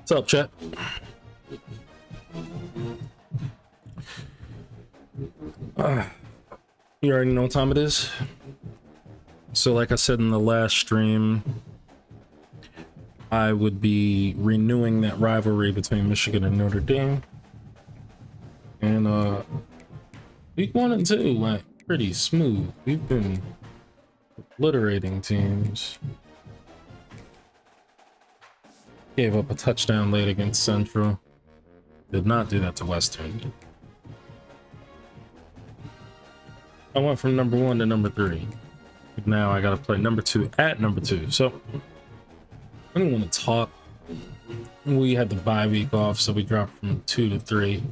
What's up, chat? You already know what time it is. So like I said in the last stream, I would be renewing that rivalry between Michigan and Notre Dame. And week 1 and 2 went pretty smooth. We've been obliterating teams. Gave up a touchdown late against Central. Did not do that to Western. I went from number 1 to number 3. Now I gotta play number 2 at number 2. So I don't want to talk. We had the bye week off, so we dropped from 2 to 3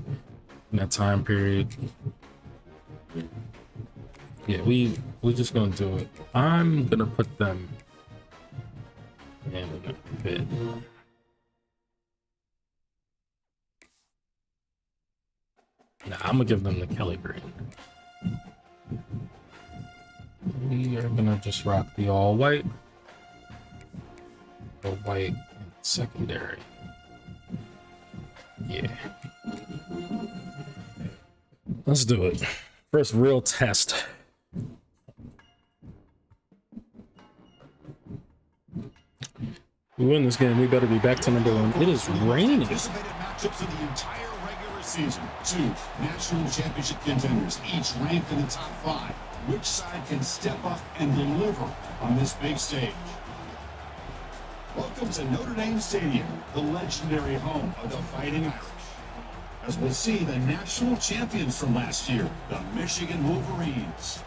in that time period. Yeah, we're just gonna do it. I'm gonna put them in a bit. Nah, I'm gonna give them the Kelly green. We are gonna just rock the all white. The white and secondary. Yeah. Let's do it. First real test. We win this game, we better be back to number 1. It is raining. Anticipated matchups of the entire regular season. 2 national championship contenders, each ranked in the top 5. Which side can step up and deliver on this big stage? Welcome to Notre Dame Stadium, the legendary home of the Fighting Irish. As we'll see the national champions from last year, the Michigan Wolverines,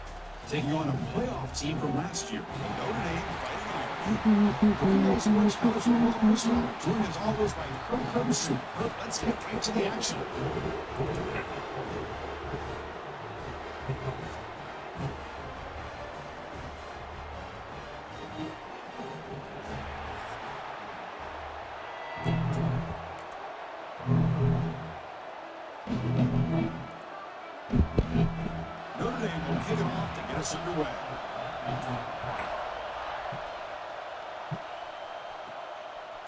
taking on a playoff team from last year, the Notre Dame Fighting Irish. Joined as always by Kirk Herbstreit. Let's get right to the action. Notre Dame will kick it off to get us underway.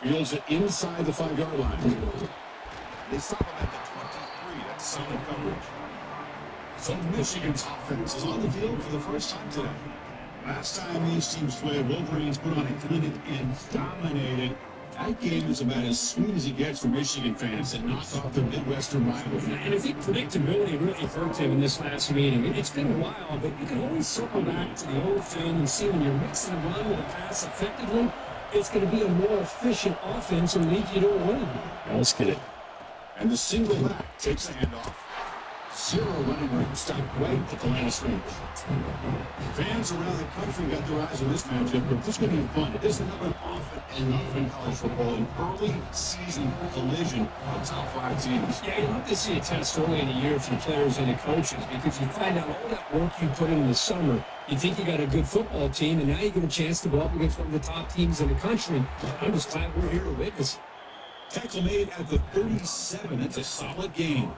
Fields it inside the 5-yard line. They stop him at the 23. That's solid coverage. So Michigan's offense is on the field for the first time today. Last time these teams played, Wolverines put on a clinic and dominated. That game is about as sweet as it gets for Michigan fans and knocked off their Midwestern rivals. And I think predictability really hurt him in this last meeting. It's been a while, but you can always circle back to the old film and see when you're mixing a run with a pass effectively, it's going to be a more efficient offense and lead you to a win. Let's get it. And the single back takes the handoff. 0 running room stop right at the line of scrimmage. Fans around the country got their eyes on this matchup, but this is going to be fun. It isn't an often enough in college football, an early season collision of top 5 teams. Yeah, you love to see a test early in the year for the players and the coaches because you find out all that work you put in the summer. You think you got a good football team, and now you get a chance to go up against one of the top teams in the country. I'm just glad we're here to witness. Tackle made at the 37. That's a solid gain.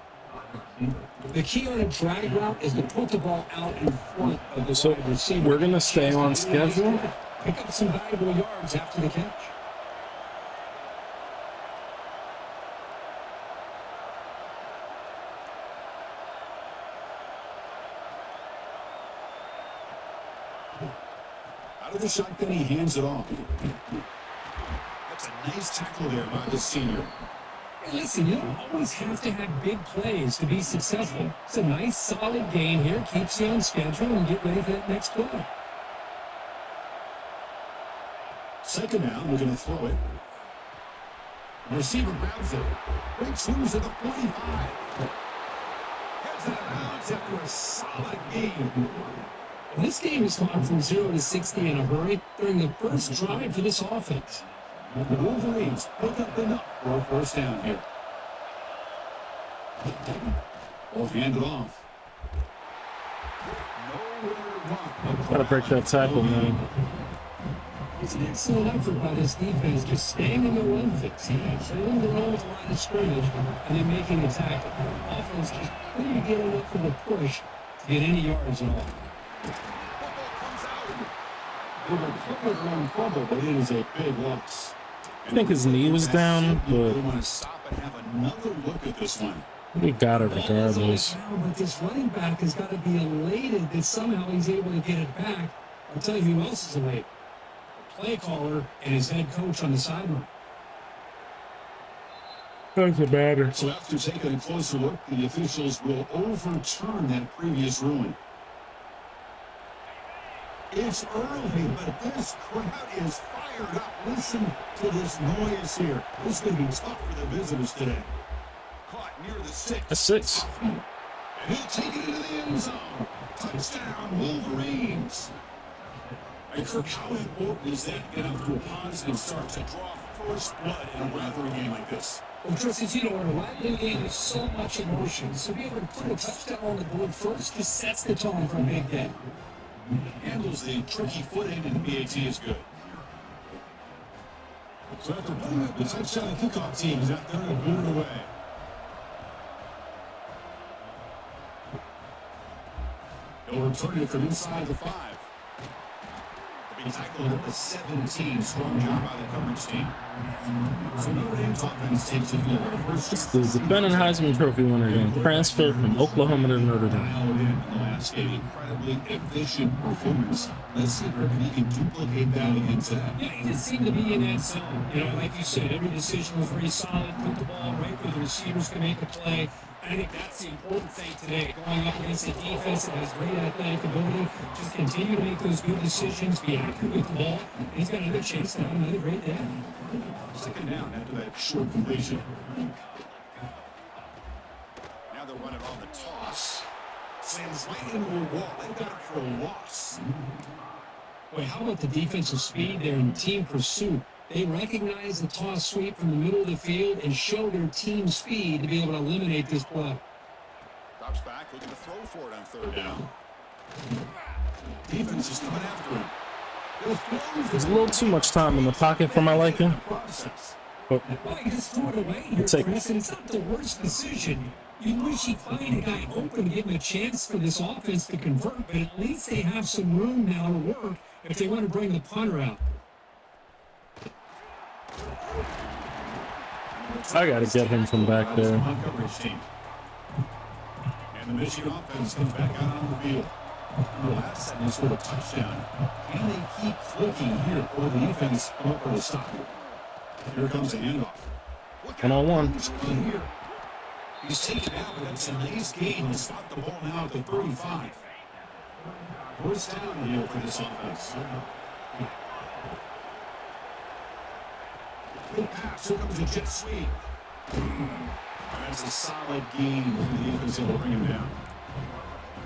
The key on a drag route is to put the ball out in front of the wide receiver. We're gonna stay on schedule. Pick up some valuable yards after the catch. Out of the shotgun, he hands it off. That's a nice tackle there by the senior. Listen, you don't always have to have big plays to be successful. It's a nice, solid gain here. Keeps you on schedule and get ready for that next play. Second down, we're going to throw it. The receiver grabs it. Breaks loose at the 45. Heads out of bounds after a solid gain. This game has gone from 0 to 60 in a hurry during the first drive for this offense. The Wolverines pick up enough for a first down here. We'll hand it off. Gotta break that tackle, man. It's an excellent effort by this defense, just staying in the run fix. Holding the run with the line of scrimmage and then making a tackle. Offense just couldn't get enough of a push to get any yards at all. They were quick run fumble, but it is a big loss. I think his knee was down, They but want to stop and have another look at this one. we got it Ball is regardless. on the ground, but this running back has got to be elated that somehow he's able to get it back. I'll tell you who else is elated. The play caller and his head coach on the sideline. Doesn't matter. So after taking a closer look, the officials will overturn that previous ruling. It's early, but this crowd is fired up. Listen to this noise here. This is going to be tough for the visitors today. Caught near the 6. That's 6. And he'll take it into the end zone. Touchdown, Wolverines. Hey, Kirk, how important is that to get off to a positive start to draw first blood in a rivalry game like this? Well, Tristan, you know, in a rivalry game, there's so much emotion. So be able to put a touchdown on the board first just sets the tone for a big day. Handles the tricky footing, and the PAT is good. So after putting up the touchdown, the kickoff team is out there to boot it away. They'll return it from inside the 5. They'll be tackled at the 17. Strong job by the coverage team. So Notre Dame's offense takes the field. It's the defending Heisman Trophy winner again. Transferred from Oklahoma to Notre Dame. Dialed in the last game. Incredibly efficient performance. Let's see if he can duplicate that again today. Yeah, he just seemed to be in that zone. You know, like you said, every decision was very solid. Put the ball right where the receivers can make a play. I think that's the important thing today. Going up against a defense that has great athletic ability, just continue to make those good decisions, be accurate with the ball, and he's got another chance to have another great day. Second down after that short completion. Now they're running on the toss. Sends right into a wall. They got it for a loss. Boy, how about the defensive speed there in team pursuit? They recognize the toss sweep from the middle of the field and show their team speed to be able to eliminate this play. Drops back, looking to throw for it on third down. Defense is coming after him. There's a little too much time in the pocket for my liking. But Well, he just threw it away here, Take- Chris, and it's not the worst decision. You wish he'd find a guy open, give him a chance for this offense to convert, but at least they have some room now to work if they want to bring the punter out. I gotta get him from back there. And the Michigan offense comes back out on the field. In the last second, scored a touchdown. Can they keep clicking here, or the defense come up with a stop? Here comes a handoff. 1-on-1. Here. He's taken out, but that's a nice gain to spot the ball now at the 35. First down here for this offense. Good pass. Here comes a jet sweep. That's a solid gain for the defense able to bring him down.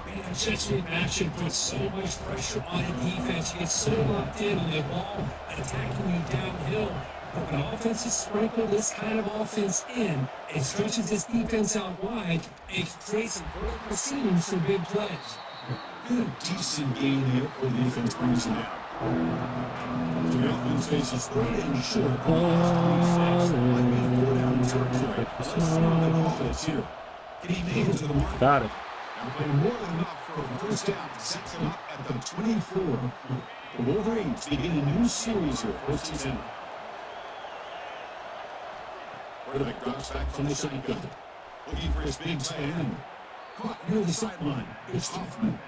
Man, that jet sweep action puts so much pressure on a defense. You get so locked in on the ball attacking you downhill. But when offenses sprinkle this kind of offense in, it stretches this defense out wide and it creates some vertical seams for big plays. Good, decent gain here for the defense brings him down. So the offense faces third and short. Might be a four-down territory. Let's see what the call is here. Can he make it to the mark? Got it. Now playing more than enough for a first down. Sets him up at the 24. The Wolverines begin a new series here. First and 10. Quarterback drops back from the shotgun. Looking for his big tight end. Caught near the sideline. It's Hoffman.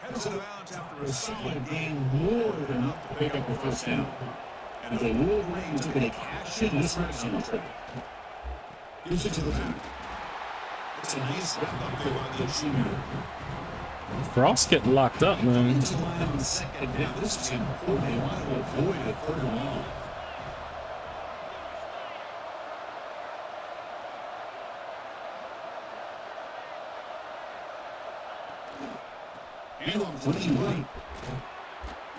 Heads out of bounds after a solid gain, more than enough to pick up the first down. And the Wolverines are going to cash in this red zone trip. Gives it to the back. It's a nice wrap up there by the junior. Frost getting locked up, man. Into the line on second down. This is important. They want to avoid a third and long. And on running right.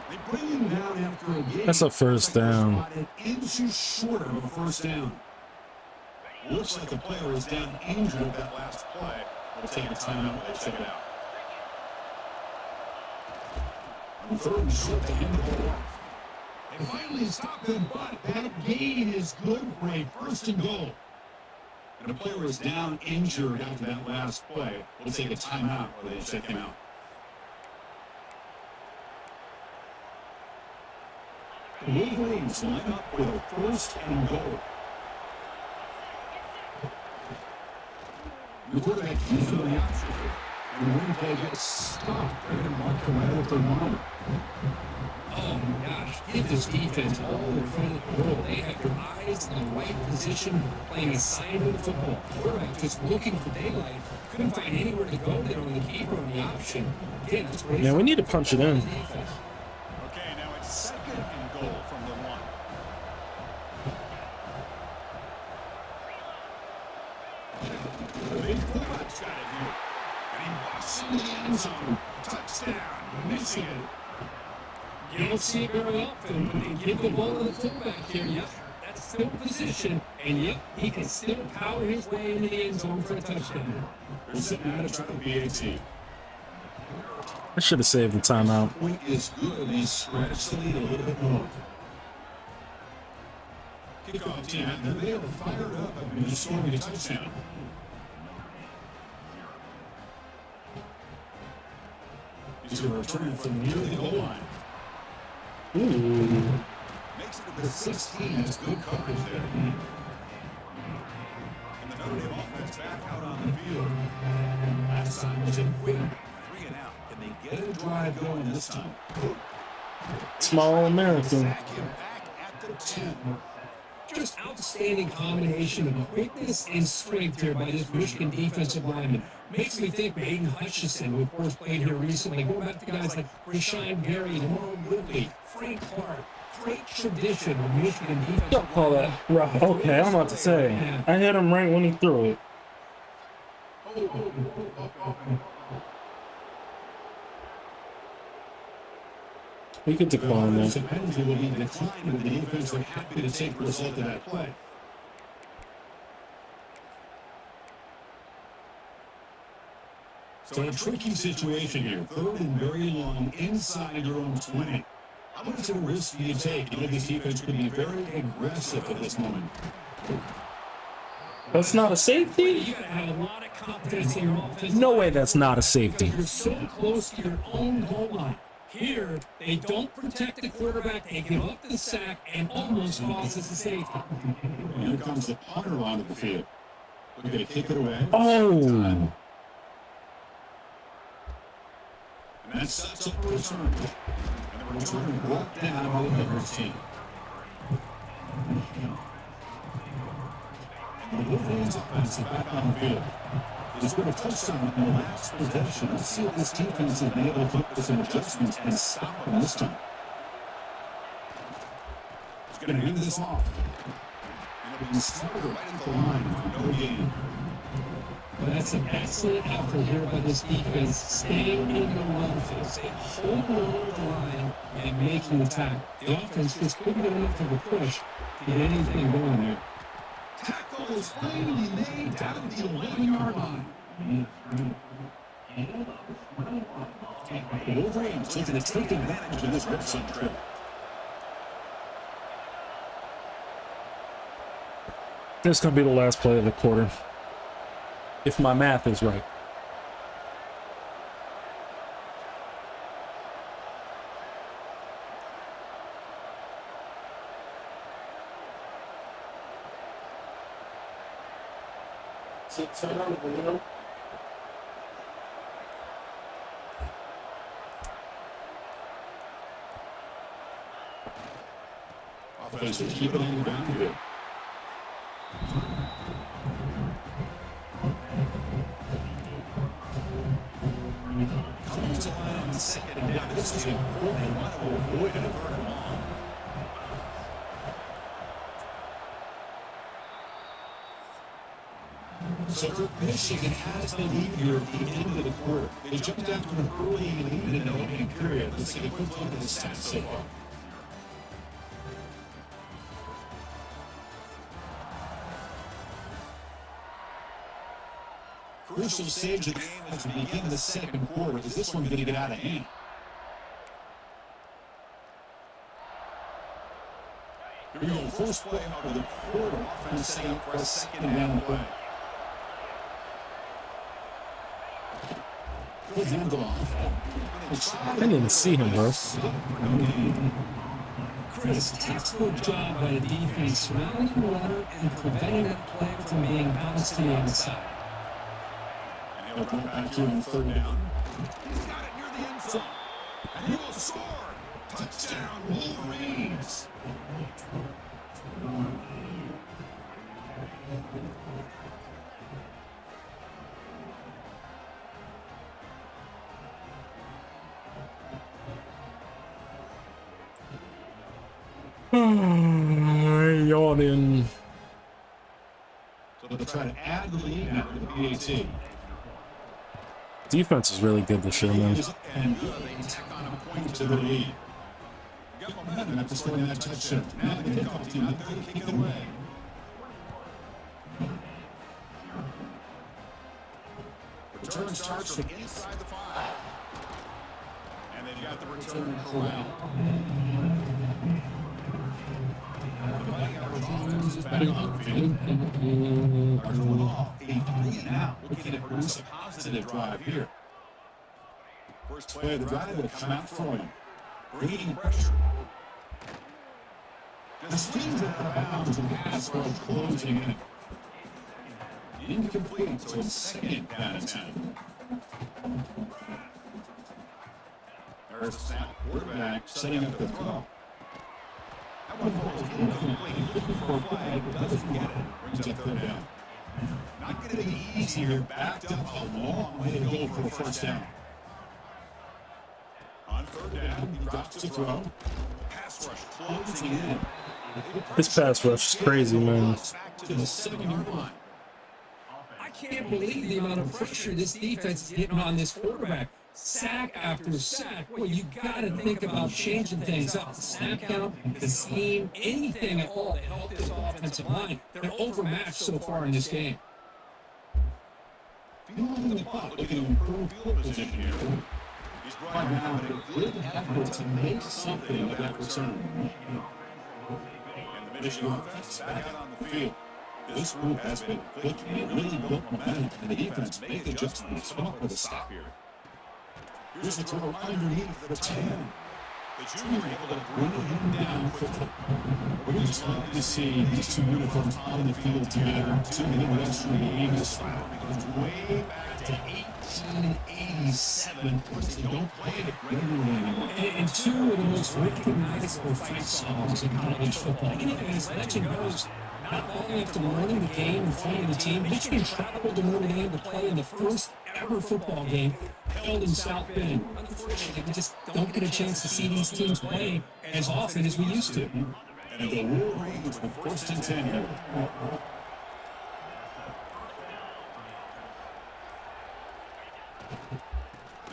They bring him down after a game. That's a first down. Spotted inches short of a first down. Looks like the player is down injured at that last play. We'll take a timeout while they check it out. On third and short, they hand the ball off. They finally stop him, but that gain is good for a first and goal. And the player is down injured after that last play. We'll take a timeout while they check him out. The Wolverines line up with a first and goal. The quarterback keeps it on the option. And the wing play gets stopped. They're going to mark him right off their monitor. Oh my gosh, give this defense all the credit in the world. They have their eyes in the right position, playing assignment football. Quarterback just looking for daylight. Couldn't find anywhere to go there on the keeper on the option. Again, that's great. Yeah, we need to punch it in. Defense. Okay, now it's second and goal from the one. The big fullback's got it here. And he busts into the end zone. Touchdown, Michigan. You don't see it very often, but they give the ball to the fullback here. Yep, that's still position. And yep, he can still power his way into the end zone for a touchdown. They're sitting out of try to BAT. I should have saved the timeout. Point is good. He stretched the lead a little bit more. Kickoff team, and they are fired up and just scoring a touchdown. He's going to return it from near the goal line. Ooh. Makes it to the 16. That's good coverage there. And the Notre Dame offense back out on the field. Last time was a quick 3 and out. Can they get a drive going this time? Small American. Sack him back at the 10. Just outstanding combination of quickness and strength here by this Michigan defensive lineman. Makes me think of Aiden Hutchinson, who of course played here recently. Going back to guys like Rashawn Gary, Lamar Woodley, Frank Clark. Great tradition of Michigan defense. Don't call that rough. Okay, I'm about to say. I hit him right when he threw it. We could decline that. The penalty will be declined, but the defense are happy to take the result of that play. So a tricky situation here. Third and very long inside your own 20. How much of a risk do you take? You know this defense could be very aggressive at this moment. That's not a safety? You gotta have a lot of confidence in your offense. No way that's not a safety. You're so close to your own goal line. Here, they don't protect the quarterback. They give up the sack and almost causes the safety. And here comes the punter onto the field. We're going to kick it away. Oh. And that sets up a return. And the return brought down by the Bears team. And the Wolverines offense is back on the field. He's got a touchdown in the last possession. Let's see if this defense has been able to put some adjustments and stop him this time. He's going to end this off. And it'll be started right at the line for no gain. But that's an excellent effort here by this defense, staying in the run phase. They hold on the line and making the tackle. The offense just couldn't get enough of a push to get anything going there. Tackle is finally made down at the 11-yard line. The Wolverines looking to take advantage of this red zone trip. This is going to be the last play of the quarter. If my math is right. Offense will keep it on the ground here. Comes to line on second down. This is important. They want to avoid a third and long. So for Michigan has the lead here at the end of the quarter. They jumped out to an early lead in the opening period. Let's take a quick look at the stats so far. Crucial stage of the game as we begin the second quarter. Is this one going to get out of hand? Here we go. First play out of the quarter. Offense setting up for a second down play. Good handoff. I didn't see him, bro. Chris, textbook job by the defense surrounding the runner and preventing that play from being bounced to the inside. And he'll put it back here on 3rd down. He's got it near the end zone. And he will score. Touchdown, Wolverines. Yawning. So they'll try to add the lead now to the PAT. Defense is really good this year, man. And they tack on a point to the lead. Got momentum after scoring that touchdown. Now the kickoff team out there to kick it away. Return starts from inside the 5. And they've got the return corral. The Mighty Irish offense is back on the field. Irish will off a 3-and-out, looking to produce a positive drive here. First play of the drive will come out throwing. Bringing pressure. Just things out of bounds and pass rush closing in. Incomplete, so it's 2nd down and 10. There's a snap. Quarterback setting up the throw. That one falls incomplete. Looking for a flag, but doesn't get it. Brings up 3rd down. Not going to be easy here. Backed up a long way to go for a 1st down. On 3rd down, he drops to throw. Pass rush closing in. This pass rush is crazy, man. Back to the 7-yard line. I can't believe the amount of pressure this defense is getting on this quarterback. Sack after sack. Well, you got to think about changing things up. The snap count, the scheme, anything at all to help this offensive line. They're overmatched so far in this game. Fielding the punt, looking to improve field position here. He's brought down a good effort to make something of that return. And the Michigan offense is back out on the field. This group has been clicking and really built momentum, and the defense make adjustments for the stop here. Here's the throw underneath the 10. The junior able to bring him down quickly. We just love to see these two uniforms on the field together. 2 Midwestern games. It goes way back to 1887. Of course, they don't play it regularly anymore. And 2 of the most recognizable fight songs in college football. And as legend goes, not long after learning the game and playing the team, Michigan traveled to Notre Dame to play in the first ever football game held in South Bend. Unfortunately, we just don't get a chance to see these teams play as often as we used to. And the Wolverines with 1st and 10 here.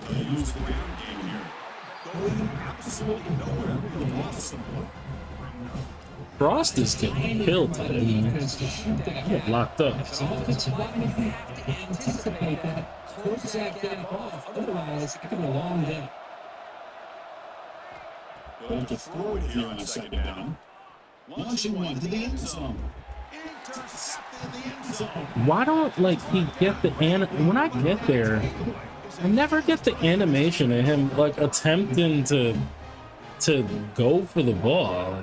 They use the ground game here. Going absolutely nowhere. They lost some point. Frost is getting killed today, man. Get locked up. As offensive linemen have to anticipate that, close that gap off. Otherwise, it could be a long day. Going to throw it here on 2nd down. Launching one to the end zone. Intercepted the end zone. Why don't he get the when I get there, I never get the animation of him attempting to go for the ball.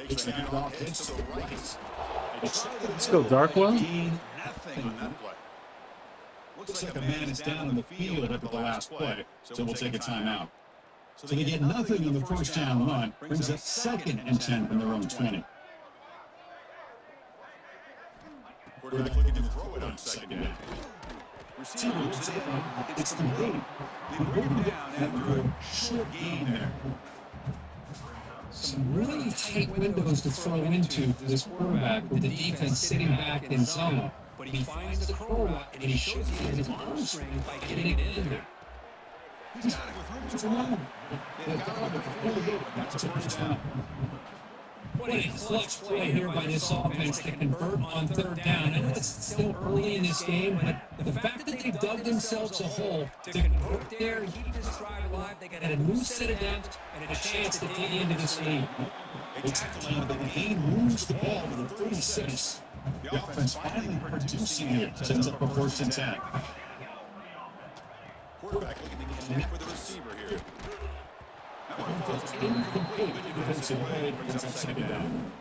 Takes the handoff, hits to the right. Let's go, Darkwell. Nothing on that play. Looks like a man is down in the field after the last play, so we'll take a timeout. So they get nothing on the 1st down run, brings up 2nd and 10 from their own 20. Quarterback looking to throw it on 2nd down. Receiver looks in, it's complete. They bring him down after a short gain there. Some really tight windows to throw into for this quarterback with the defense sitting back in zone. But he finds the crow route and he shows you his arm strength by getting it in there. He's got it with room to run. They've got him before the gate, but that's a 1st down. What a clutch play here by this offense to convert on 3rd down. I know it's still early in this game, but the fact that they dug themselves a hole to convert there and keep this drive alive, they got a new set of downs and a chance to dig into this lead. They tackle him, but the game moves the ball to the 36. The offense finally producing here. Sends up a 1st and 10. Quarterback looking to connect with the receiver here. That one incomplete defensive play brings up second down.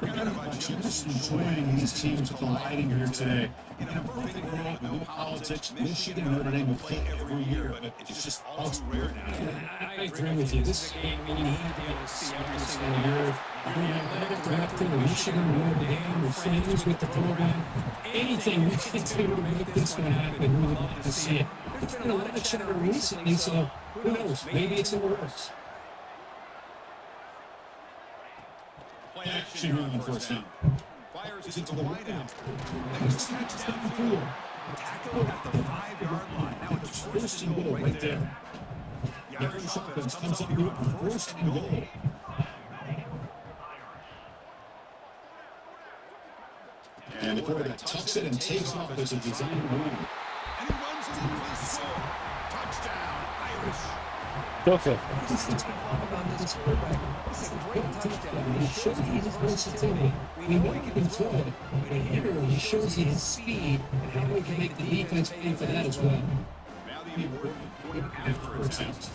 I'm just enjoying these teams colliding here today. In a perfect world, no politics, Michigan and Notre Dame will play every year, but it's just all too rare now. I agree with you. This is a game we need to be able to see every single year. You're the athletic director of Michigan, Notre Dame, we're friends with the program. Anything we can do to make this one happen, we would love to see it. There's been a lot of chatter recently, so who knows? Maybe it's in the works. Play action here on the first down. Fires it to the wideout. And it's snatched down the field. Tackle at the 5-yard line. Now it's first and goal right there. The Irish offense comes up here for first and goal. And the quarterback tucks it and takes off as a design run. And he runs it into the zone. Touchdown, Irish. Okay. This is the talk about this quarterback. It's a great touchdown. He shows his versatility. We know he can throw it, but here he shows his speed and how he can make the defense pay for that as well. Now the important point after attempt.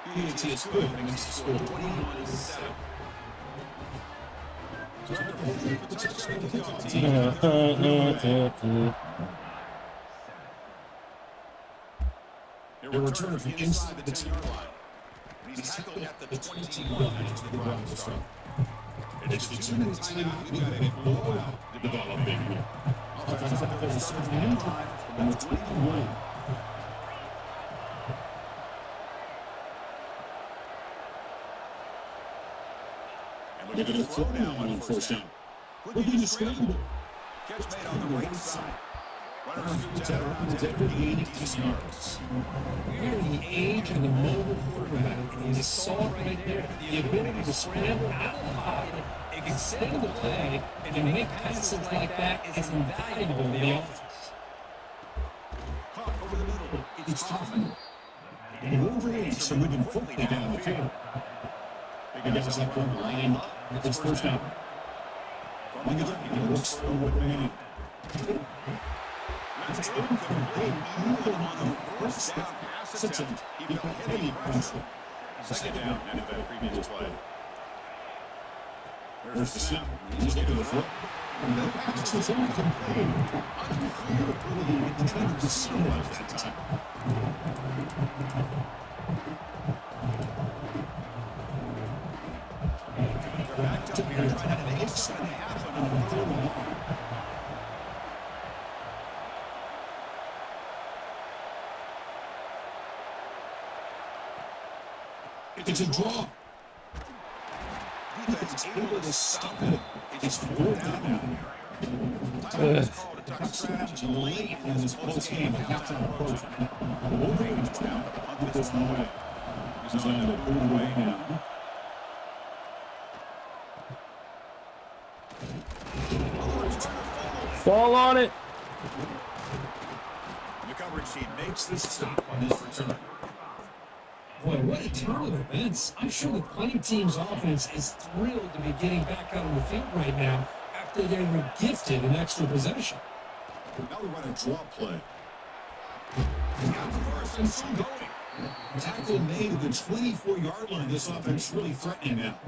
BAT is good and makes the score 21-7. A return from inside the 10-yard line. He's tackled at the 20 line to the ground to start. It's the 2 minutes timeout. We've got a blowout developing here. Offensive tackles start the new drive from the 21. And look at the throw down on first down. Look at the scramble. Catch made on the right side. Runners after gaining 10 yards. We're in the age of the mobile quarterback, and you saw it right there. The ability to scramble out of the pocket, extend the play, and to make passes like that is invaluable to the offense. Caught over the middle. It's Hoffman. And over so moving quickly down the field. Big guys like one line up. It's first down. From the he looks for what man. That's incomplete. Even on the first down pass attempt, he felt heavy pressure. Second down, and that previous play. There's the snap. He's looking the foot. And the pass was incomplete. Unclear whether he intended to see that time. They're backed up here trying to make something happen on the third and long. It's a draw. Defense able to stop it. It's 4th down. Strategy late in this close game. The halftime approach. Wolverines now under this moment. He's on the third away now. Fall on it. The coverage team makes the stop on this return. Boy, what a turn of events. I'm sure the plenty team's offense is thrilled to be getting back out on the field right now after they were gifted an extra possession. Now we run a draw play. He got the first and still going. Tackle made at the 24-yard line. This offense really threatening now.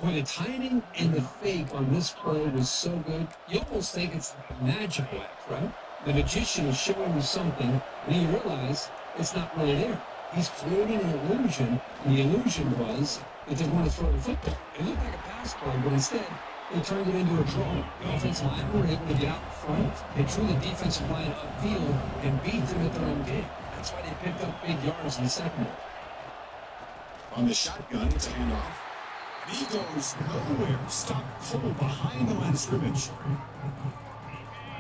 Boy, the timing and the fake on this play was so good, you almost think it's like a magical act, right? The magician is showing you something, and you realize it's not really there. He's creating an illusion, and the illusion was that they're going to throw the football. It looked like a pass play, but instead, they turned it into a draw. The offensive line were able to get out in front. They drew the defensive line upfield and beat them at their own game. That's why they picked up big yards in the second one. On the shotgun, it's a handoff. And he goes nowhere. Stuck cold behind the line of scrimmage.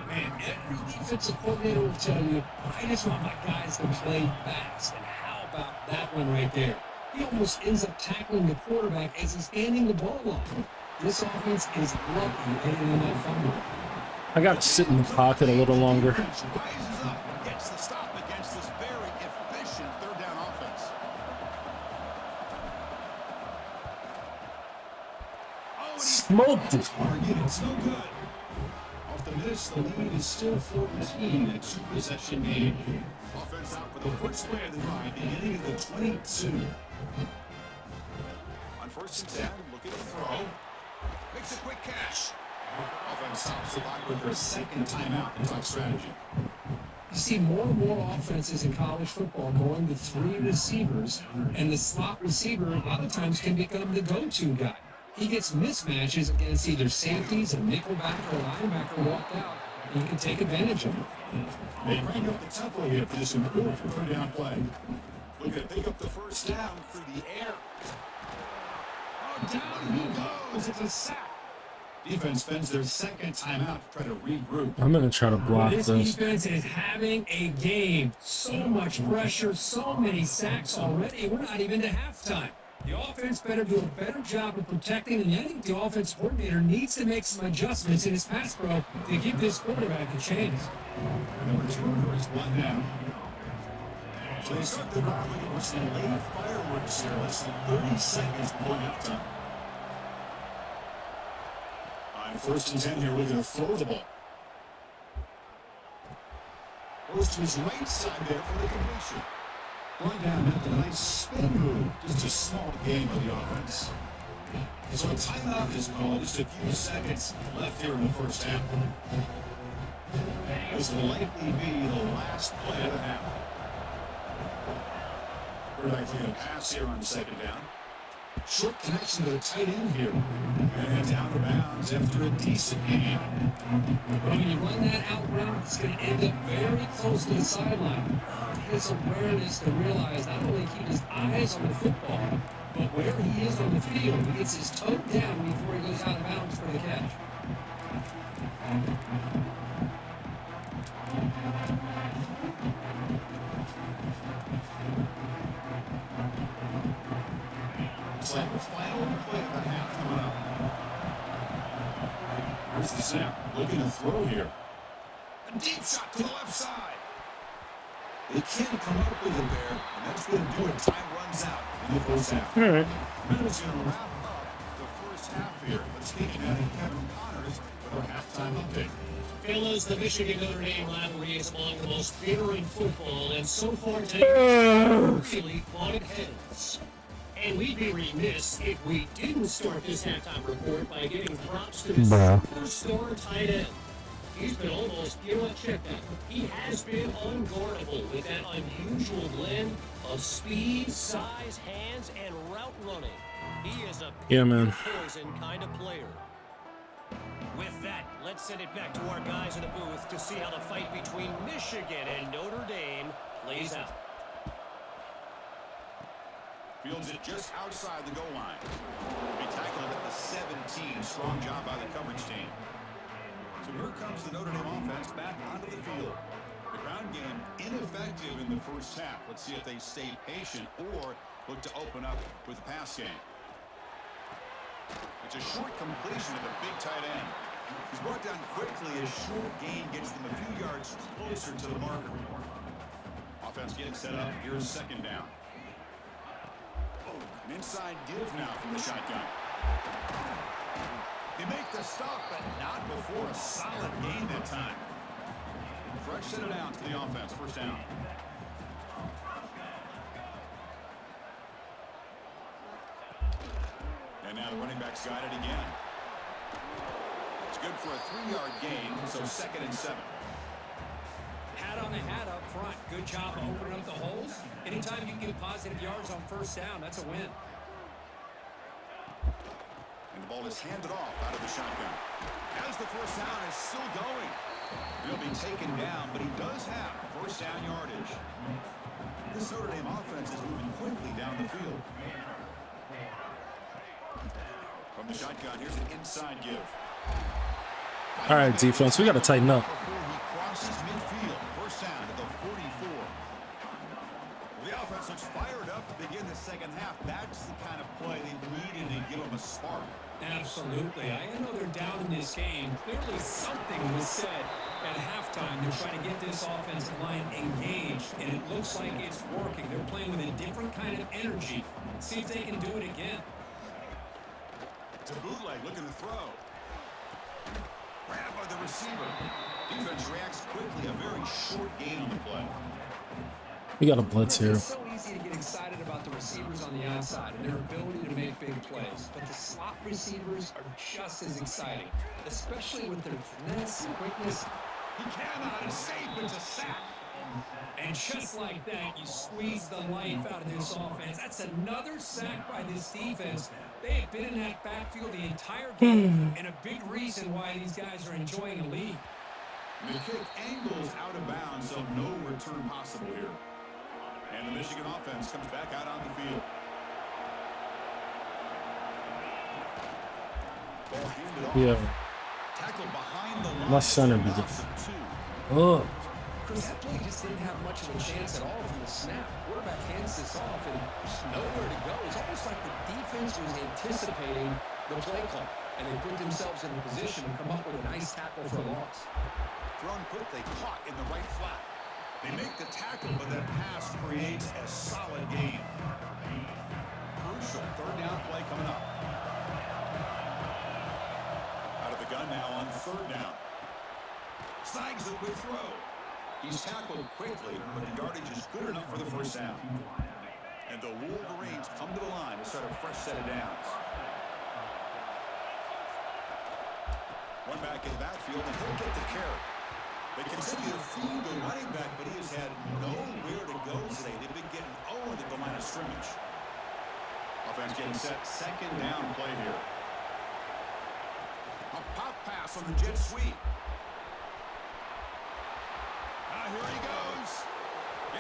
Man, every defensive coordinator will tell you, I just want my guys to play fast. And how about that one right there? He almost ends up tackling the quarterback as he's handing the ball off. This offense is lucky getting in that fumble. I got to sit in the pocket a little longer. Rises up, gets the stop against this very efficient third down offense. Smoked it. Target, it's no good. Off the miss, the lead is still 14 at 2 possession game. Offense out First play of the drive, beginning at the 22. On first and 10, looking to throw. Makes a quick catch. Offense stops the clock with their second timeout in talk strategy. You see more and more offenses in college football going to 3 receivers, and the slot receiver a lot of times can become the go-to guy. He gets mismatches against either safeties, a nickelback, or linebacker walked out, and you can take advantage of it. They bring up the tempo here for this important third down play. Look at pick up the first down through the air. Oh, down he goes. It's a sack. Defense spends their second timeout to try to regroup. I'm gonna try to block This this. defense is having a game. So much pressure, so many sacks already. We're not even to halftime. The offense better do a better job of protecting, and I think the offense coordinator needs to make some adjustments in his pass pro to give this quarterback a chance. The returner is one down. So they start the drive with some late fireworks here, less than 30 seconds before halftime. On first and 10 here, we're going to throw the ball. Goes to his right side there for the completion. Going down after a nice spin move. Just a small game of the offense. So a timeout is called. Just a few seconds left here in the first half. This will likely be the last play of the half. Quarterback taking a pass here on second down. Short connection to the tight end here. And down to bounds after a decent game. When you run that out route, it's going to end up very close to the sideline. His awareness to realize not only keep his eyes on the football, but where he is on the field, he gets his toe down before he goes out of bounds for the catch. It's like the final play of the half coming up. Here's the snap. Looking to throw here. A deep shot to the left side. They can't come up with it there, and that's going to do it. Time runs out in the first half. All right. Minutes going to wrap up the first half here. Let's get now to Kevin Connors with our halftime update. Fellas, the Michigan-Notre Dame rivalry is among the most bitter in football, and so far today, really butted heads. And we'd be remiss if we didn't start this halftime report by giving props to the superstar tight end. He's been almost, check that. He has been unguardable with that unusual blend of speed, size, hands, and route running. He is a poison kind of player. With that, let's send it back to our guys in the booth to see how the fight between Michigan and Notre Dame plays out. Fields it just outside the goal line. He tackled at the 17. Strong job by the coverage team. So here comes the Notre Dame offense back onto the field. The ground game ineffective in the first half. Let's see if they stay patient or look to open up with the pass game. It's a short completion to the big tight end. He's brought down quickly as short gain gets them a few yards closer to the marker. Offense getting set up. Here's second down. An inside give now from the shotgun. They make the stop, but not before a solid gain that time. Fresh set it down to the offense. First down. And now the running back's got it again. It's good for a 3-yard gain, so 2nd and 7. Hat on the hat up front. Good job opening up the holes. Anytime you can get positive yards on first down, that's a win. And the ball is handed off out of the shotgun. As the first down is still going. He'll be taken down, but he does have first down yardage. This Notre Dame offense is moving quickly down the field. From the shotgun, here's an inside give. All right, defense, we got to tighten up. Before he crosses midfield, first down to the 44. The offense looks fired up to begin the second half. That's the kind of play they needed to give them a spark. Absolutely. I know they're down in this game. Clearly something was said at halftime to try to get this offensive line engaged, and it looks like it's working. They're playing with a different kind of energy. See if they can do it again. It's a bootleg looking to throw. Grabbed by the receiver. Defense reacts quickly. A very short gain on the play. We got a blitz here. It's so easy to get excited about the receivers on the outside and their ability to make big plays, but the slot receivers are just as exciting, especially with their finesse, quickness. He cannot escape. It's a sack. And just like that, you squeeze the life out of this offense. That's another sack by this defense. They have been in that backfield the entire game, and a big reason why these guys are enjoying a lead. The kick angles out of bounds, so no return possible here. And the Michigan offense comes back out on the field. Ball handed off. Yeah. Tackle behind the line. My center be just. Oh. Chris, that play just didn't have much of a chance at all from the snap. Quarterback hands this off, and there's nowhere to go. It's almost like the defense was anticipating the play call, and they put themselves in a position to come up with a nice tackle for a loss. Thrown quickly, caught in the right flat. They make the tackle, but that pass creates a solid gain. Crucial third down play coming up. Out of the gun now on third down. Snags the quick throw. He's tackled quickly, but the yardage is good enough for the first down. And the Wolverines come to the line to start a fresh set of downs. One back in the backfield, and he'll get the carry. They continue to feed the running back, but he has had nowhere to go today. They've been getting owned at the line of scrimmage. Offense getting set, second down play here. A pop pass on the jet sweep. Here he goes.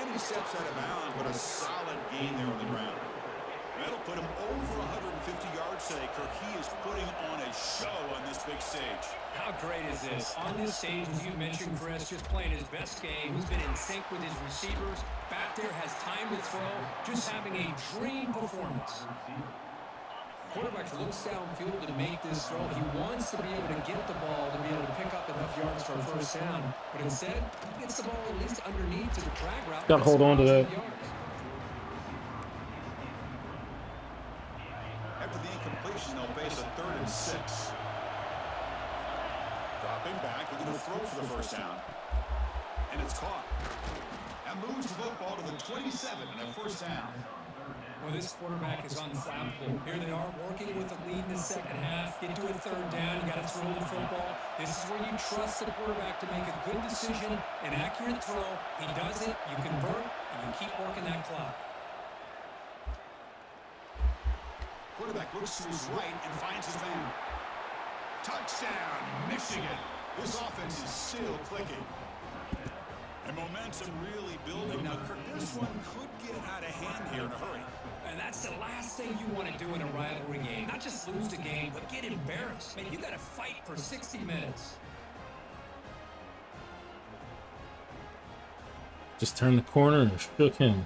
And he steps out of bounds, but a solid gain there on the ground. That'll put him over 150 yards today. Kirk, he is putting on a show on this big stage. How great is this? On this stage, as you mentioned, Chris, just playing his best game. He's been in sync with his receivers. Back there, has time to throw. Just having a dream performance. Quarterback looks downfield to make this throw. He wants to be able to get the ball to be able to pick up enough yards for a first down. But instead, he gets the ball at least underneath to the drag route. Got to hold on to that. After the incompletion, they'll face a 3rd and 6. Dropping back, looking to throw for the first down. And it's caught. That moves the football to the 27 and a first down. Well, this quarterback is unflappable. Here they are working with the lead in the second half. Get to a third down. You got to throw the football. This is where you trust the quarterback to make a good decision, an accurate throw. He does it, you convert, and you keep working that clock. Quarterback looks to his right and finds his man. Touchdown, Michigan. This offense is still clicking. And momentum really building. Now, Kirk, this one could get out of hand here in a hurry. And that's the last thing you want to do in a rivalry game. Not just lose the game, but get embarrassed. Man, you got to fight for 60 minutes. Just turned the corner and shook him.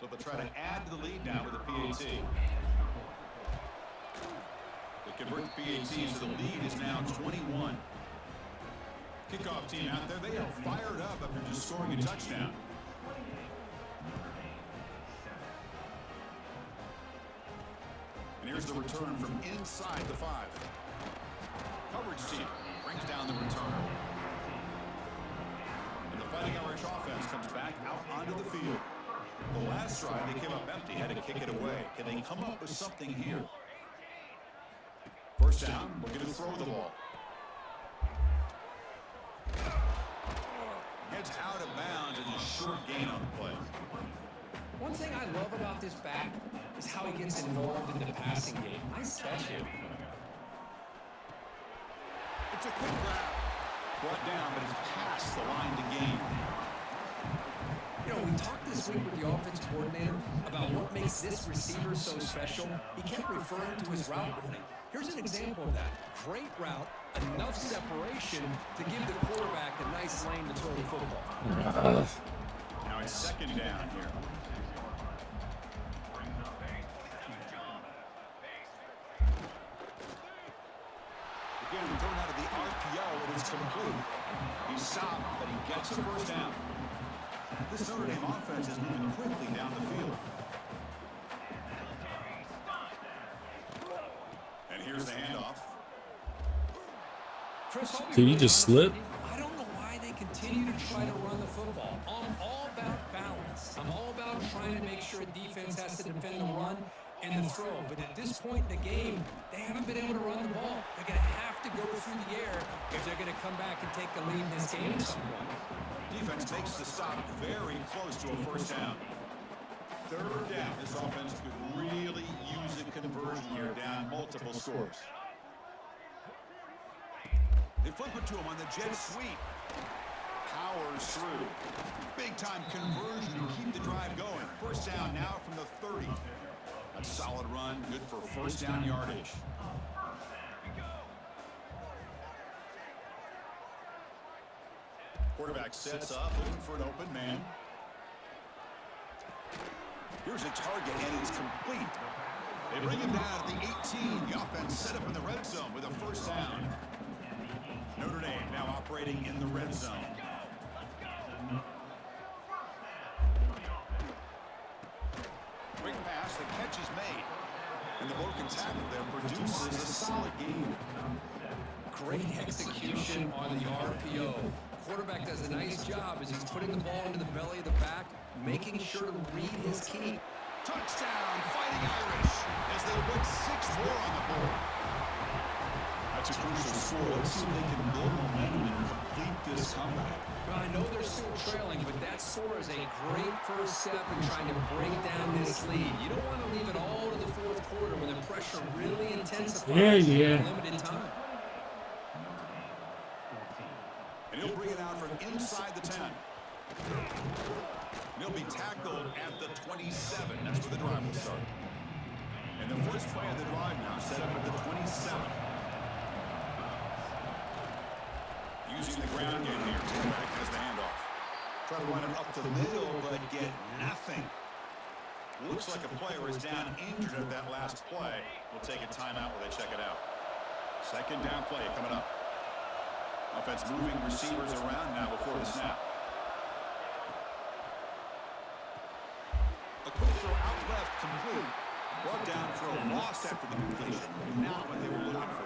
So they'll try to add to the lead now with a PAT. They convert the PAT, so the lead is now 21. Kickoff team out there, they are fired up after just scoring a touchdown. And here's the return from inside the 5. Coverage team brings down the return. And the Fighting Irish offense comes back out onto the field. The last drive, they came up empty, had to kick it away. Can they come up with something here? First down, we're going to throw the ball. Heads out of bounds and a short gain on the play. One thing I love about this back is how he gets involved in the passing game. Nice catch here. It's a quick grab. Brought down, but it's past the line to gain. You know, we talked this week with the offense coordinator about what makes this receiver so special. He kept referring to his route running. Here's an example of that. Great route, enough separation to give the quarterback a nice lane to throw the football. Now it's second down here. Again, thrown out of the RPO, and it's complete. He's stopped, but he gets a first down. This Notre Dame offense is moving quickly down the field. And here's the handoff. Chris, Did he just slip? I don't know why they and continue to try to run the football. I'm all about balance. I'm all about trying to make sure a defense has to defend the run and the throw. But at this point in the game, they haven't been able to run the ball. They're going to have to go through the air if they're going to come back and take the lead in this game at some point. Defense makes the stop very close to a first down. Third down. This offense could really use a conversion here, down multiple scores. They flip it to him on the jet sweep. Powers through. Big-time conversion to keep the drive going. First down now from the 30. A solid run, good for first down yardage. Quarterback sets up, looking for an open man. Here's a target, and it's complete. They bring him down at the 18. The offense set up in the red zone with a first down. Notre Dame now operating in the red zone. Quick pass, the catch is made. And the broken tackle there produces a solid game. Great execution on the RPO. Quarterback does a nice job as he's putting the ball into the belly of the back, making sure to read his key. Touchdown, Fighting Irish, as they put 6 more on the board. That's a crucial score. Let's see if they can build momentum and complete this comeback. Well, I know they're still trailing, but that score is a great first step in trying to break down this lead. You don't want to leave it all to the fourth quarter when the pressure really intensifies in limited time. And he'll bring it out from inside the 10. And he'll be tackled at the 27. That's where the drive will start. And the first play of the drive now set up at the 27. Using the ground game here. Quarterback has the handoff. Try to run it up the middle, but get nothing. Looks like a player is down injured at that last play. We'll take a timeout while they check it out. Second down play coming up. Offense moving receivers around now before the snap. A quick throw out left, complete. Brought down for a loss after the completion. Not what they were looking for.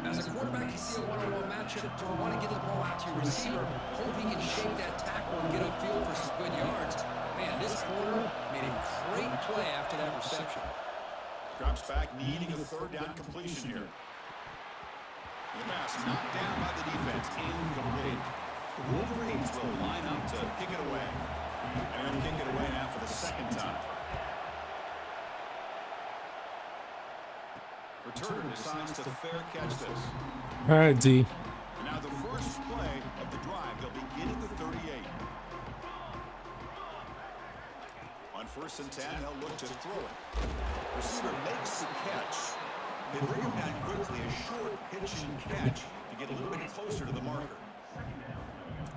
As a quarterback, you see a one-on-one matchup. You want to get the ball out to your receiver. Hope he can shake that tackle and get upfield for some good yards. Man, this corner made a great play after that reception. Drops back, needing a third down completion here. The pass knocked down by the defense, incomplete. The Wolverines will line up to kick it away. And they'll kick it away now for the second time. Returner decides to fair catch this. All right, D. Now the first play of the drive, they'll begin at the 38. On 1st and 10, they'll look to throw it. Receiver makes the catch. They bring him down quickly, a short pitch and catch to get a little bit closer to the marker.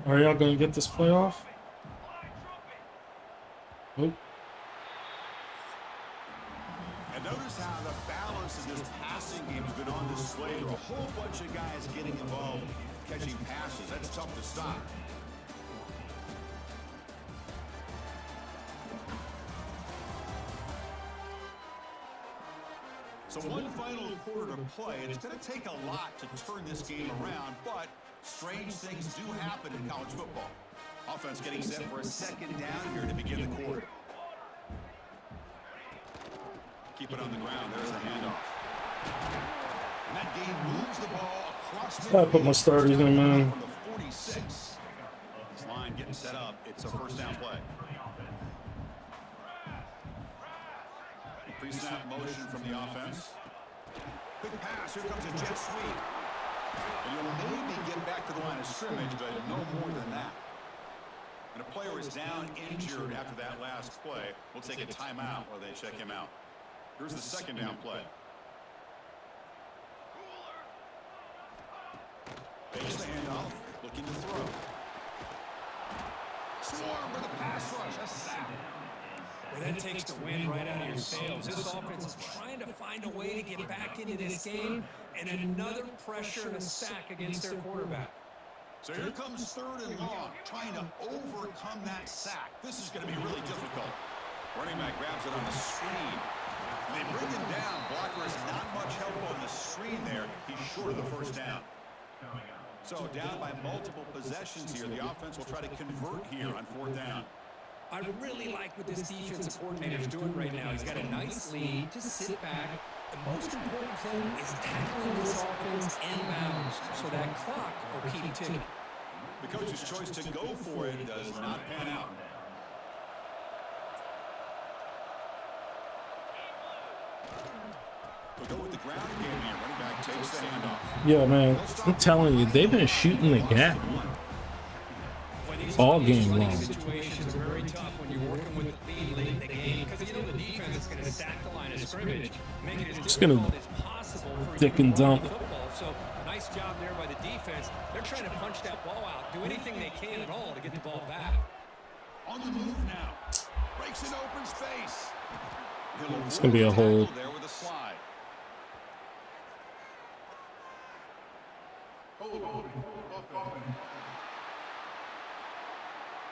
Are y'all gonna get this play off? Nope. And notice how the balance of this passing game has been on display. There are a whole bunch of guys getting involved, catching passes. That's tough to stop. So one final quarter to play, and it's going to take a lot to turn this game around, but strange things do happen in college football. Offense getting set for a second down here to begin the quarter. Keep it on the ground. There's the handoff. And that game moves the ball across midfield. I put my starters in, man. From the 46. This line getting set up. It's a first down play. Pre-snap motion from the offense. Quick pass. Here comes a jet sweep. And you'll maybe get back to the line of scrimmage, but no more than that. And a player is down injured after that last play. We'll take a timeout while they check him out. Here's the second down play. Fakes the handoff, looking to throw. Swarm with a pass rush, a sack. Well, that takes the wind right out of your sails. This offense is trying to find a way to get back into this game, and another pressure and a sack against their quarterback. So here comes 3rd and long, trying to overcome that sack. This is going to be really difficult. Running back grabs it on the screen. And they bring him down. Blocker is not much help on the screen there. He's short of the first down. So down by multiple possessions here, the offense will try to convert here on 4th down. I really like what this defensive coordinator is doing right now. He's got a nice lead. Just sit back. The most important thing is tackling this offense inbounds so that clock will keep ticking. The coach's choice to go for it does not pan out. We'll go with the ground game here. Running back takes the handoff. Yeah, man, I'm telling you, they've been shooting the gap all game long. Situations are very tough when you're working with the lead late in the game because you know the defense is going to stack the line of scrimmage, making it as difficult as possible for dick and dump. football. So nice job there by the defense. They're trying to punch that ball out, do anything they can at all to get the ball back. On the move now. Breaks in open space. It's gonna be a hold. There with a slide.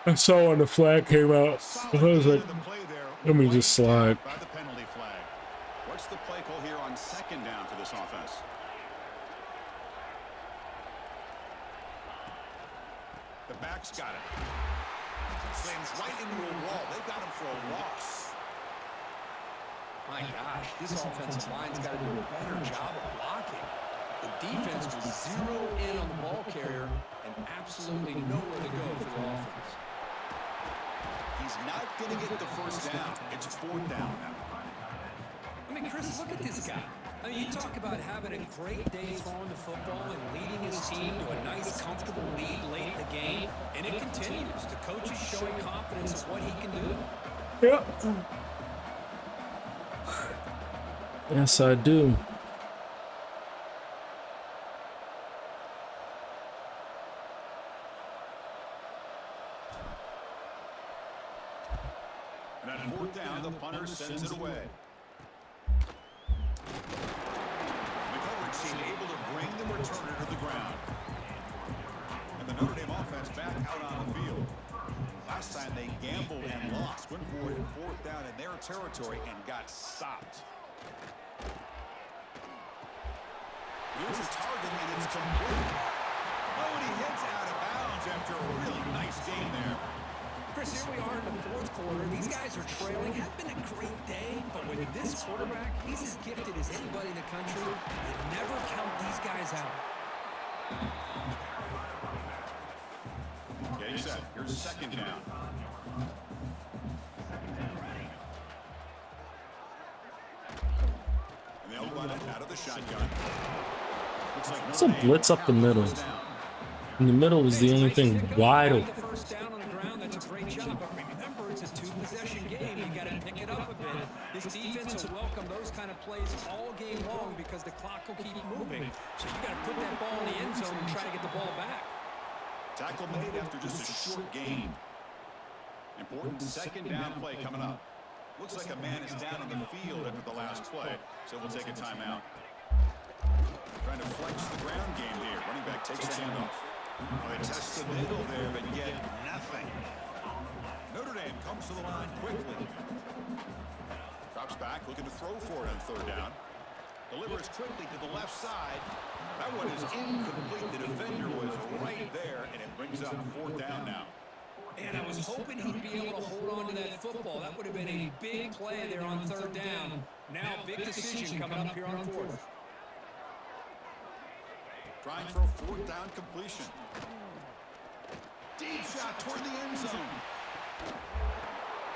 I saw when the flag came out. I was like, let me just slide. By the penalty flag. What's the play call here on 2nd down for this offense? The back's got it. Slams right into a wall. They've got him for a loss. My gosh, this offensive line's got to do a better job of blocking. The defense was 0 in on the ball carrier and absolutely nowhere to go for the offense. He's not going to get the 1st down. It's 4th down now. I mean, Chris, look at this guy. I mean, you talk about having a great day throwing the football and leading his team to a nice, comfortable lead late in the game, and it continues. The coach is showing confidence of what he can do. Yep. Yes, I do. And at 4th down, the punter sends it away. The coverage team able to bring the returner to the ground. And the Notre Dame offense back out on the field. Last time they gambled and lost. Went for it in 4th down in their territory and got stopped. Here's his target and it's complete. Oh, and he hits out of bounds after a really nice game there. Chris, here we are in the 4th quarter. These guys are trailing. It's been a great day, but with this quarterback, he's as gifted as anybody in the country. You never count these guys out. Okay, set. Here's 2nd down. And they'll run it out of the shotgun. Looks like It's a blitz up the middle. In the middle was the only thing wide open. First down on the ground, that's a great job. But remember, it's a 2-possession game. You got to pick it up a bit. This defense will welcome those kind of plays all game long because the clock will keep moving. So you got to put that ball in the end zone and try to get the ball back. Tackle made after just a short gain. Important 2nd down play coming up. Looks like a man is down on the field after the last play, so we'll take a timeout. Trying to flex the ground game here. Running back takes the handoff. Well, they test the middle there, but get nothing. Notre Dame comes to the line quickly. Drops back, looking to throw for it on 3rd down. Delivers quickly to the left side. That one is incomplete. The defender was right there, and it brings up 4th down now. And I was hoping he'd be able to hold on to that football. That would have been a big play there on 3rd down. Now, big decision coming up here on 4th. Trying for a 4th down completion. Deep shot toward the end zone.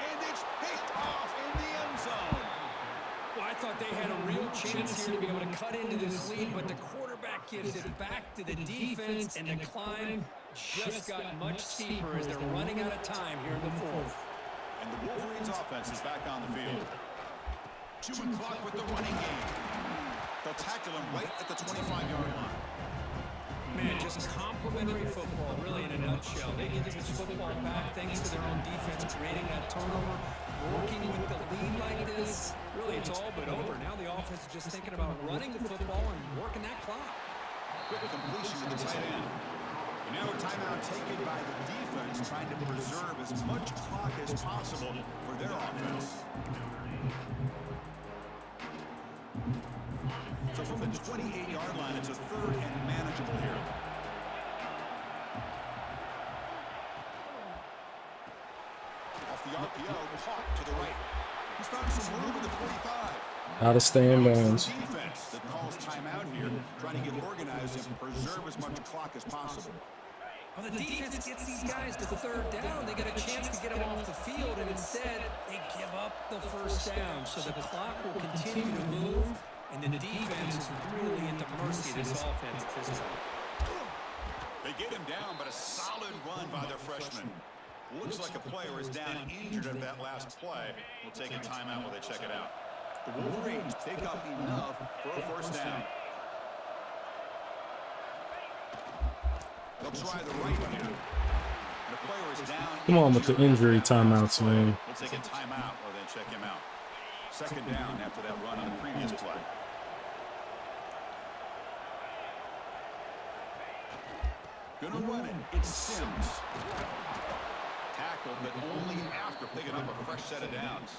And it's picked off in the end zone. Well, I thought they had a real chance here to be able to cut into this lead, but the quarterback gives it back to the defense, and the climb just got much steeper as they're running out of time here in the 4th. And the Wolverines offense is back on the field. Chewing clock with the running game. They'll tackle him right at the 25-yard line. Man, just complimentary football, really, in a nutshell. They get this football back thanks to their own defense, creating that turnover, working with the lead like this. Really, it's all but over. Now the offense is just thinking about running the football and working that clock. Quick completion to the tight end. And now a timeout taken by the defense, trying to preserve as much clock as possible for their offense. So from the 28-yard line, it's a 3rd and manageable here. the RPO, caught to the right. He's found some room in the 45. Gotta stay in bounds. Defense that calls timeout here, trying to get organized and preserve as much clock as possible. Well, the defense gets these guys to third down. They get a chance to get them off the field, and instead they give up the first down. So the clock will continue to move, and the defense is really at the mercy of this offense at this point. They get him down, but a solid run by their freshman. Looks like a player is down injured at that last play. We'll take a timeout while they check it out. The Wolverines take up enough for a first down. They'll try the right one here. And the player is down. Come on with the injury timeouts, man. We'll take a timeout or then check him out. Second down after that run on the previous play. Gonna run it. It's Sims. Tackle, but only after picking up a fresh set of downs.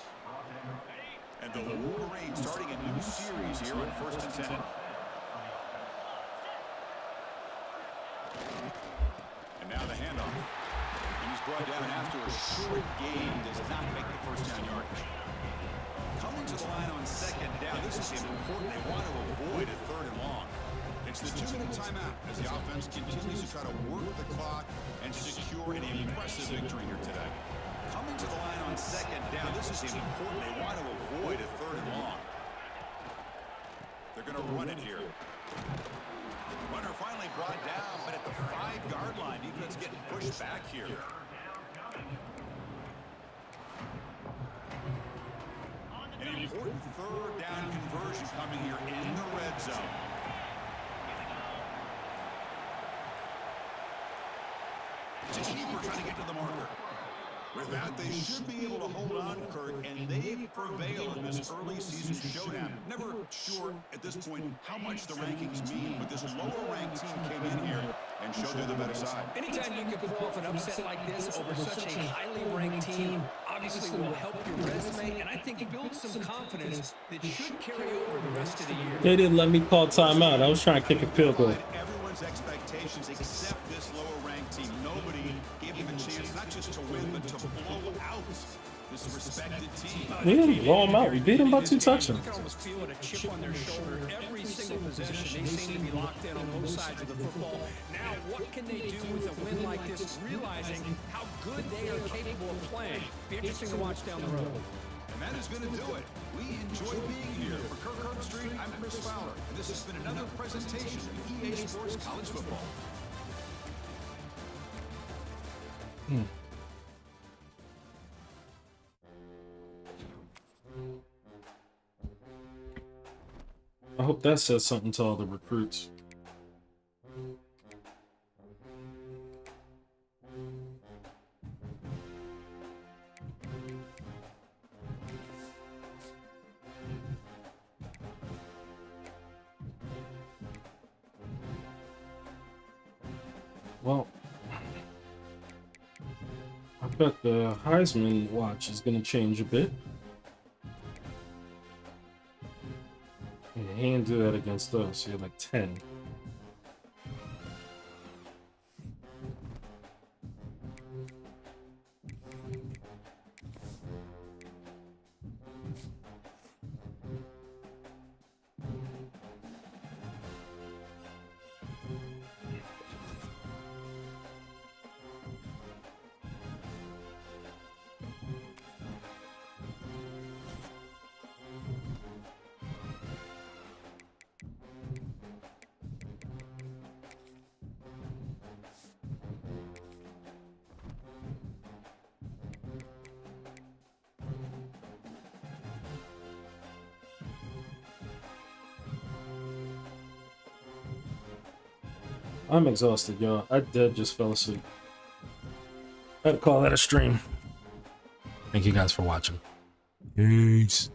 And the Wolverines starting a new series here on 1st and 10. And now the handoff. And he's brought down after a short gain. Does not make the first down yardage. Coming to the line on second down. This is important. They want to avoid a third and long. It's the 2-minute timeout as the offense continues to try to work the clock and secure an impressive victory here today. Coming to the line on second down. This is important. They want to avoid a third and long. They're going to run it here. Runner finally brought down, but at the 5-yard line, defense getting pushed back here. An important third down conversion coming here in the red zone. It's a keeper trying to get to the marker. With that, they should be able to hold on, Kurt, and they prevail in this early season showdown. Never sure at this point how much the rankings mean, but this lower-ranked team came in here and showed they're the better side. Anytime you can pull off an upset like this over such a highly ranked team, obviously will help your resume, and I think build some confidence that should carry over the rest of the year. They didn't let me call timeout. I was trying to kick a field goal. Everyone's expectations except this lower-ranked team. Nobody gave them a chance not just to win, but to blow out this respected team. We didn't blow them out. We beat them by 2 touchdowns. You can almost feel it, a chip on their shoulder. Every single possession, they seem to be locked in on both sides of the football. Now, what can they do with a win like this, realizing how good they are capable of playing? Be interesting to watch down the road. And that is going to do it. We enjoy being here. For Kirk Herbstreit, I'm Chris Fowler. And this has been another presentation of EA Sports College Football. I hope that says something to all the recruits. Well, I bet the Heisman watch is going to change a bit. Yeah, he didn't do that against us. He had like 10. I'm exhausted, y'all. I dead just fell asleep. I'd call that a stream. Thank you guys for watching. Peace.